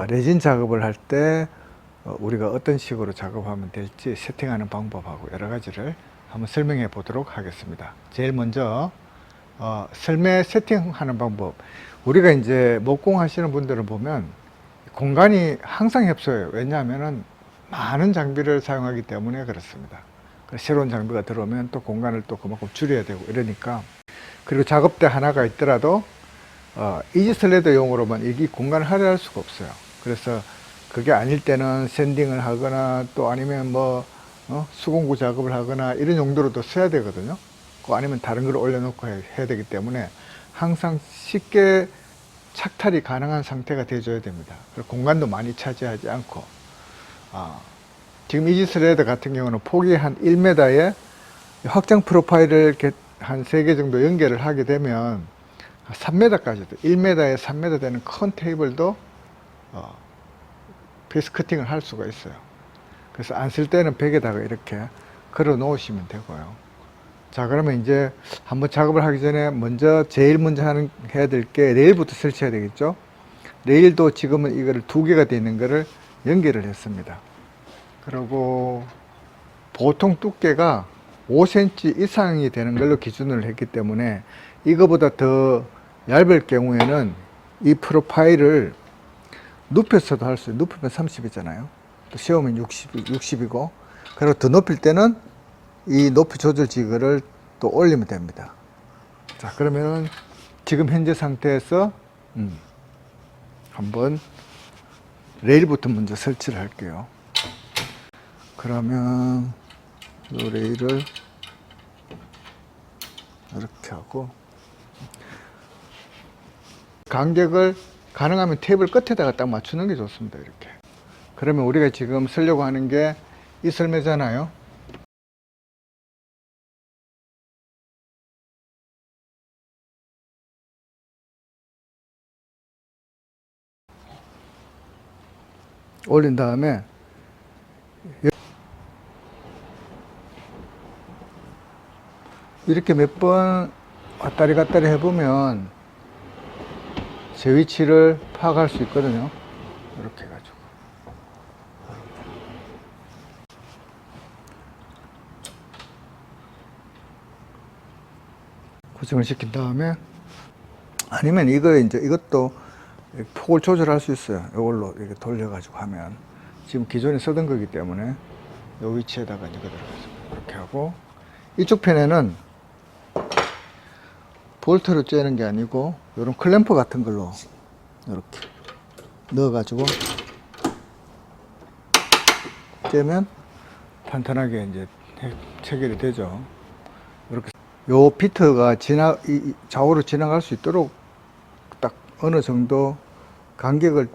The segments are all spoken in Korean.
레진 작업을 할 때 우리가 어떤 식으로 작업하면 될지 세팅하는 방법하고 여러 가지를 한번 설명해 보도록 하겠습니다. 제일 먼저 설매 세팅하는 방법. 우리가 이제 목공 하시는 분들은 보면 공간이 항상 협소해요. 왜냐하면 많은 장비를 사용하기 때문에 그렇습니다. 새로운 장비가 들어오면 또 공간을 또 그만큼 줄여야 되고 이러니까. 그리고 작업대 하나가 있더라도 이지 슬레드용으로만 이 공간을 할애할 수가 없어요. 그래서 그게 아닐 때는 샌딩을 하거나 또 아니면 뭐 수공구 작업을 하거나 이런 용도로도 써야 되거든요. 아니면 다른 걸 올려놓고 해야 되기 때문에 항상 쉽게 착탈이 가능한 상태가 돼줘야 됩니다. 그리고 공간도 많이 차지하지 않고 지금 이지 슬레드 같은 경우는 폭이 한 1m에 확장 프로파일을 이렇게 한 3개 정도 연결을 하게 되면 3m까지도 1m에 3m 되는 큰 테이블도 피스 커팅을 할 수가 있어요. 그래서 안 쓸 때는 벽에다가 이렇게 걸어 놓으시면 되고요. 자, 그러면 이제 한번 작업을 하기 전에 제일 먼저 해야 될 게 레일부터 설치해야 되겠죠. 레일도 지금은 이거를 2개가 되어 있는 거를 연결을 했습니다. 그리고 보통 두께가 5cm 이상이 되는 걸로 기준을 했기 때문에 이거보다 더 얇을 경우에는 이 프로파일을 눕혀서도 할 수 있어요. 눕히면 30이잖아요. 또 세우면 60이고. 그리고 더 높일 때는 이 높이 조절 지그를 또 올리면 됩니다. 자, 그러면 지금 현재 상태에서 한번 레일부터 먼저 설치를 할게요. 그러면 이 레일을 이렇게 하고 간격을 가능하면 테이블 끝에다가 딱 맞추는 게 좋습니다. 이렇게. 그러면 우리가 지금 쓰려고 하는 게 이 설매잖아요. 올린 다음에 이렇게 몇 번 왔다리 갔다리 해보면 제 위치를 파악할 수 있거든요. 이렇게 해가지고. 고정을 시킨 다음에 아니면 이것도 폭을 조절할 수 있어요. 이걸로 이렇게 돌려가지고 하면 지금 기존에 쓰던 거기 때문에 이 위치에다가 이거 들어가서 이렇게 하고 이쪽 편에는 볼트를 쬐는 게 아니고 이런 클램프 같은 걸로 이렇게 넣어가지고 쬐면 탄탄하게 이제 체결이 되죠. 이렇게 요 비트가 좌우로 지나갈 수 있도록 딱 어느 정도 간격을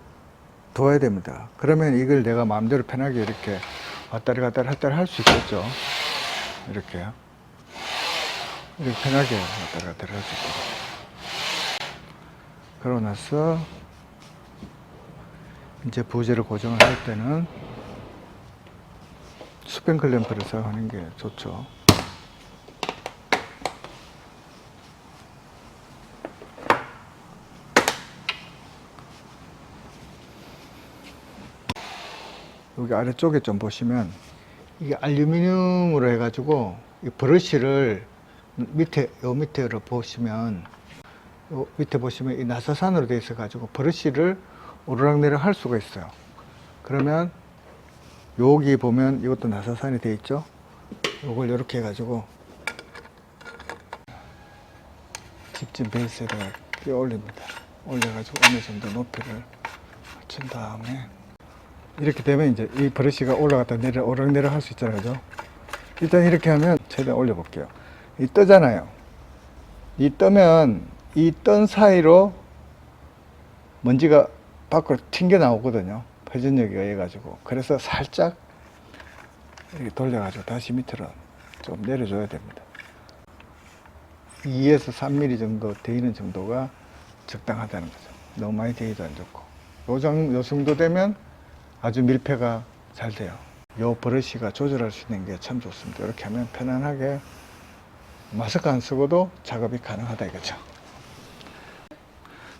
둬야 됩니다. 그러면 이걸 내가 마음대로 편하게 이렇게 왔다리 갔다리 할 수 있겠죠. 이렇게 편하게 왔다리 갔다리 할 수 있도록. 그러고 나서 이제 부재를 고정을 할 때는 스팬 클램프를 사용하는 게 좋죠. 여기 아래쪽에 좀 보시면 이게 알루미늄으로 해가지고 이 브러쉬를 요 밑에로 보시면 요 밑에 보시면 이 나사산으로 되어 있어 가지고 브러쉬를 오르락내리락 할 수가 있어요. 그러면 여기 보면 이것도 나사산이 되어 있죠. 요걸 이렇게 해가지고 집진 베이스에다가 끼워 올립니다. 올려가지고 어느 정도 높이를 맞춘 다음에 이렇게 되면 이제 이 브러쉬가 올라갔다 오르락내리락 할 수 있잖아요. 그죠? 일단 이렇게 하면 최대한 올려 볼게요. 이 뜨잖아요. 이 뜨면 이 뜬 사이로 먼지가 밖으로 튕겨 나오거든요. 회전력에 의해 가지고. 그래서 살짝 이렇게 돌려가지고 다시 밑으로 좀 내려줘야 됩니다. 2에서 3mm 정도 데이는 정도가 적당하다는 거죠. 너무 많이 데이도 안 좋고. 요 정도 되면 아주 밀폐가 잘 돼요. 요 브러쉬가 조절할 수 있는 게 참 좋습니다. 이렇게 하면 편안하게 마스크 안 쓰고도 작업이 가능하다 이거죠.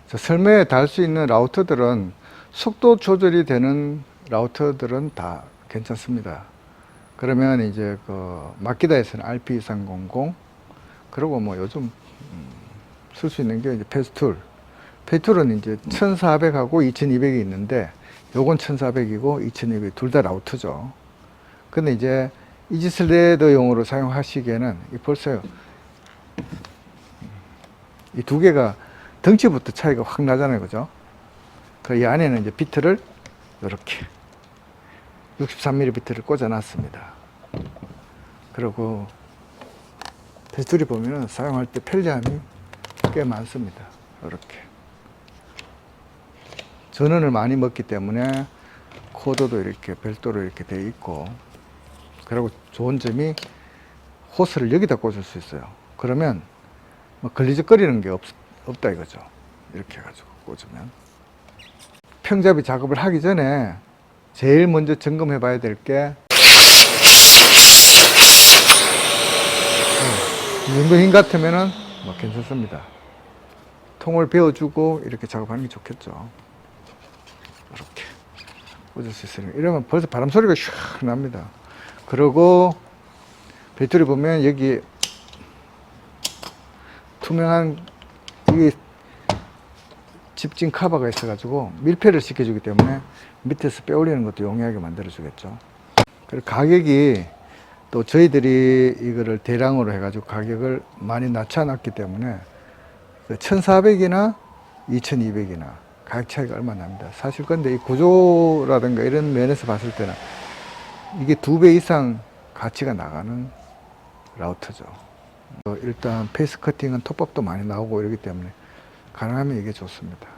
설매에 달 수 있는 라우터들은 속도 조절이 되는 라우터들은 다 괜찮습니다. 그러면 이제 그 마키다에서는 RP2300, 그리고 뭐 요즘 쓸 수 있는 게 이제 페스툴. 페스툴은 이제 1400하고 2200이 있는데 요건 1400이고 2200 둘 다 라우터죠. 근데 이제 이지슬레더용으로 사용하시기에는 벌써요. 이 두 개가 덩치부터 차이가 확 나잖아요. 그죠? 그 이 안에는 이제 비트를 이렇게 63mm 비트를 꽂아 놨습니다. 그리고 페스툴이 보면은 사용할 때 편리함이 꽤 많습니다. 이렇게 전원을 많이 먹기 때문에 코드도 이렇게 별도로 이렇게 되어 있고, 그리고 좋은 점이 호스를 여기다 꽂을 수 있어요. 그러면 뭐 걸리적거리는 게 없다 이거죠. 이렇게 해가지고 꽂으면. 평잡이 작업을 하기 전에 제일 먼저 점검해 봐야 될 게 이 정도 힘 같으면은 뭐 괜찮습니다. 통을 베어주고 이렇게 작업하는 게 좋겠죠. 이렇게 꽂을 수 있으니까. 이러면 벌써 바람 소리가 슉 납니다. 그리고 배터리 보면 여기 투명한 이게 집진 카바가 있어가지고 밀폐를 시켜주기 때문에 밑에서 빼올리는 것도 용이하게 만들어주겠죠. 그리고 가격이 또 저희들이 이거를 대량으로 해가지고 가격을 많이 낮춰놨기 때문에 1400이나 2200이나 가격 차이가 얼마 납니다. 사실 근데 이 구조라든가 이런 면에서 봤을 때는 이게 2배 이상 가치가 나가는 라우터죠. 일단 페이스 커팅은 톱밥도 많이 나오고 이러기 때문에 가능하면 이게 좋습니다.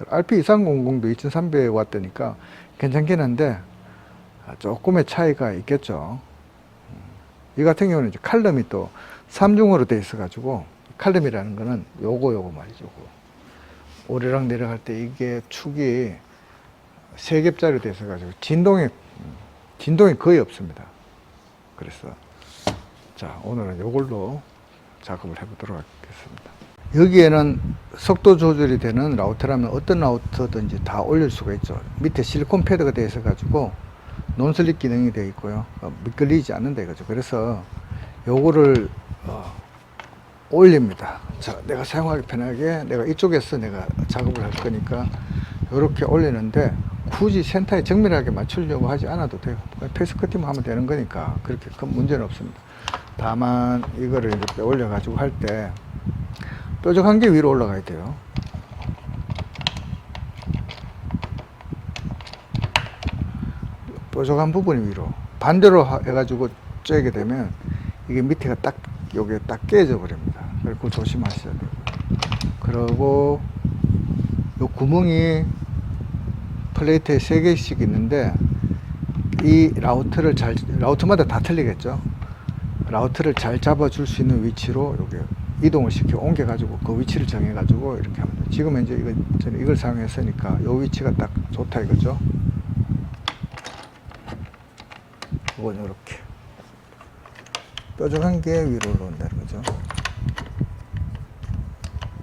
RP2300도 2300W니까 괜찮긴 한데 조금의 차이가 있겠죠. 이 같은 경우는 이제 칼럼이 또 3중으로 되어 있어 가지고, 칼럼이라는 거는 요거 말이죠. 오르락 내려갈 때 이게 축이 3겹짜리로 되어 있어 가지고 진동이 거의 없습니다. 그래서 자, 오늘은 요걸로 작업을 해 보도록 하겠습니다. 여기에는 속도 조절이 되는 라우터라면 어떤 라우터든지 다 올릴 수가 있죠. 밑에 실리콘 패드가 되어 있어 가지고 논슬립 기능이 되어 있고요. 미끌리지 않는다 이거죠. 그래서 요거를 올립니다. 자, 내가 사용하기 편하게 내가 이쪽에서 내가 작업을 할 거니까 이렇게 올리는데 굳이 센터에 정밀하게 맞추려고 하지 않아도 돼요. 페이스 커팅만 하면 되는 거니까 그렇게 큰 문제는 없습니다. 다만 이거를 이렇게 올려 가지고 할 때 뾰족한 게 위로 올라가야 돼요. 뾰족한 부분이 위로. 반대로 해가지고 쬐게 되면 이게 밑에가 딱 요게 딱 깨져 버립니다. 그리고 조심하셔야 돼요. 그리고 요 구멍이 플레이트에 3개씩 있는데 이 라우터마다 다 틀리겠죠. 라우터를 잘 잡아줄 수 있는 위치로 요게 이동을 시켜 옮겨가지고 그 위치를 정해가지고 이렇게 하면 돼요. 지금 이제 저는 이걸 사용했으니까 요 위치가 딱 좋다 이거죠. 이건 이렇게 뾰족한 게 위로 올라온다는 거죠.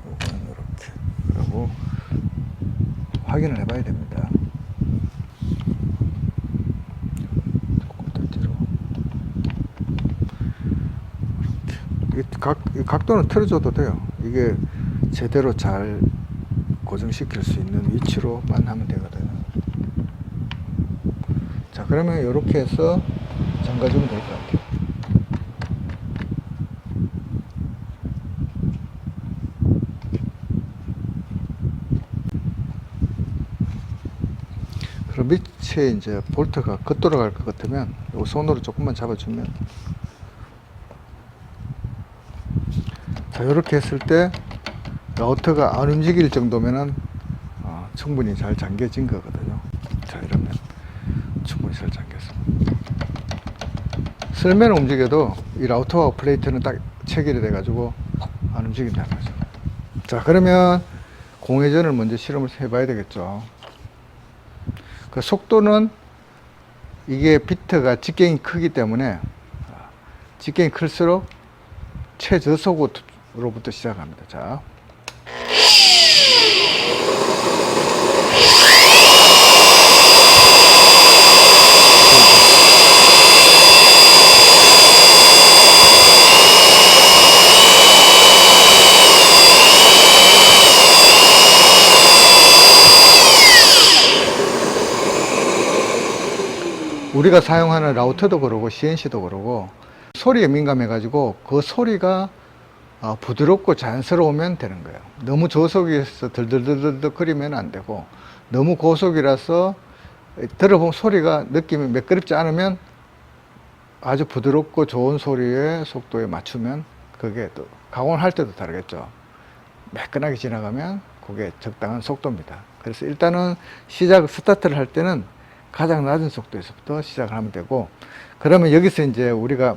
이거는 이렇게. 그리고 확인을 해봐야 됩니다. 조금 더 뒤로. 이렇게. 각도는 틀어줘도 돼요. 이게 제대로 잘 고정시킬 수 있는 위치로만 하면 되거든요. 자, 그러면 이렇게 해서 잠가주면 될 것 같아요. 그럼 밑에 이제 볼트가 겉돌아갈 것 같으면 이 손으로 조금만 잡아주면, 자, 이렇게 했을 때 라우터가 안 움직일 정도면은 충분히 잘 잠겨진 거거든요. 자, 이러면 충분히 잘 잠겼습니다. 셀매는 움직여도 이 라우터와 플레이트는 딱 체결이 돼 가지고 안 움직인다는 거죠. 자, 그러면 공회전을 먼저 실험을 해 봐야 되겠죠. 그 속도는 이게 비트가 직경이 크기 때문에 직경이 클수록 최저속으로부터 시작합니다. 자. 우리가 사용하는 라우터도 그러고 CNC도 그러고 소리에 민감해 가지고 그 소리가 부드럽고 자연스러우면 되는 거예요. 너무 저속에서 들들들들 거리면 안 되고, 너무 고속이라서 들어보면 소리가 느낌이 매끄럽지 않으면 아주 부드럽고 좋은 소리의 속도에 맞추면 그게 또 가공을 할 때도 다르겠죠. 매끈하게 지나가면 그게 적당한 속도입니다. 그래서 일단은 스타트를 할 때는 가장 낮은 속도에서부터 시작을 하면 되고, 그러면 여기서 이제 우리가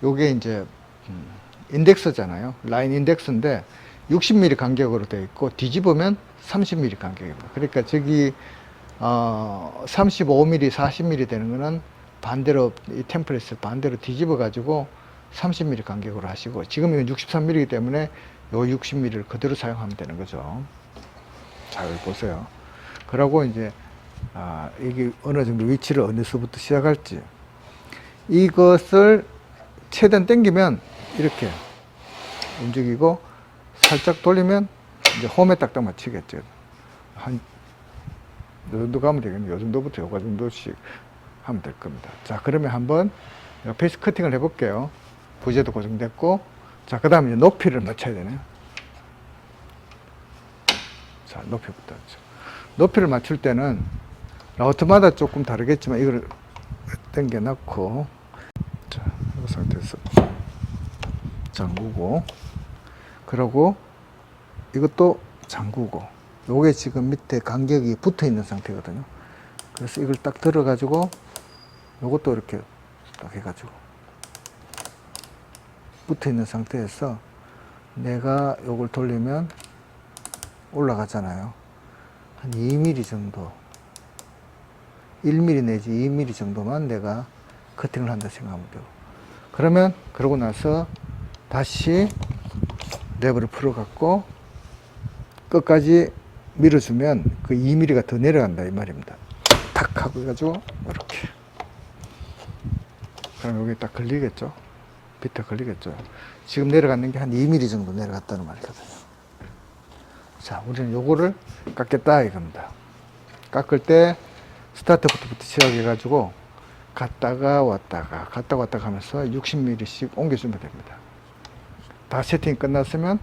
요게 이제 인덱스잖아요. 라인 인덱스인데 60mm 간격으로 되어 있고 뒤집으면 30mm 간격입니다. 그러니까 저기 35mm, 40mm 되는 거는 반대로 이 템플릿을 반대로 뒤집어 가지고 30mm 간격으로 하시고, 지금 이건 63mm이기 때문에 요 60mm를 그대로 사용하면 되는 거죠. 자, 여기 보세요. 그러고 이제 이게 어느 정도 위치를 어디서부터 시작할지, 이것을 최대한 당기면 이렇게 움직이고 살짝 돌리면 이제 홈에 딱딱 맞추겠죠. 한 요 정도 가면 되겠네요. 요 정도부터 요거 정도씩 하면 될 겁니다. 자, 그러면 한번 페이스 커팅을 해 볼게요. 부재도 고정됐고, 자, 그 다음에 높이를 맞춰야 되네요. 자, 높이부터 하죠. 높이를 맞출 때는 라우터마다 조금 다르겠지만 이걸 당겨 놓고, 자, 이 상태에서 잠그고, 그러고 이것도 잠그고, 요게 지금 밑에 간격이 붙어 있는 상태거든요. 그래서 이걸 딱 들어 가지고 요것도 이렇게 딱 해가지고 붙어 있는 상태에서 내가 요걸 돌리면 올라가잖아요. 한 2mm 정도, 1mm 내지 2mm 정도만 내가 커팅을 한다 생각하면 되고, 그러면 그러고 나서 다시 레버를 풀어 갖고 끝까지 밀어주면 그 2mm가 더 내려간다 이 말입니다. 탁 하고 해가지고 이렇게, 그럼 여기 딱 걸리겠죠. 비트 걸리겠죠. 지금 내려가는 게 한 2mm 정도 내려갔다는 말이거든요. 자, 우리는 요거를 깎겠다 이겁니다. 깎을 때 스타트부터 시작해가지고 갔다가 왔다가 하면서 60mm씩 옮겨주면 됩니다. 다 세팅이 끝났으면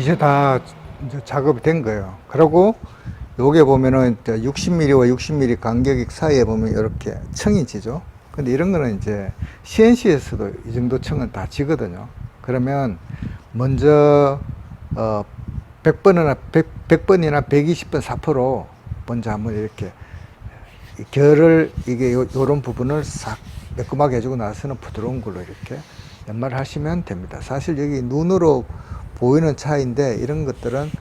이제 다 이제 작업이 된 거예요. 그리고 요게 보면은 60mm와 60mm 간격 사이에 보면 이렇게 층이 지죠. 근데 이런 거는 이제 CNC에서도 이 정도 층은 다 지거든요. 그러면 먼저 100번이나 120번 사포로 먼저 한번 이렇게 결을 이게 요런 부분을 싹 매끄하게 해주고 나서는 부드러운 걸로 이렇게 연마를 하시면 됩니다. 사실 여기 눈으로 보이는 차이인데 이런 것들은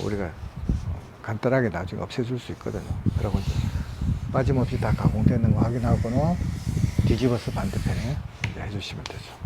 우리가 간단하게 나중에 없애줄 수 있거든요. 그리고 이제 빠짐없이 다 가공되는 거 확인하고는 뒤집어서 반대편에 이제 해주시면 되죠.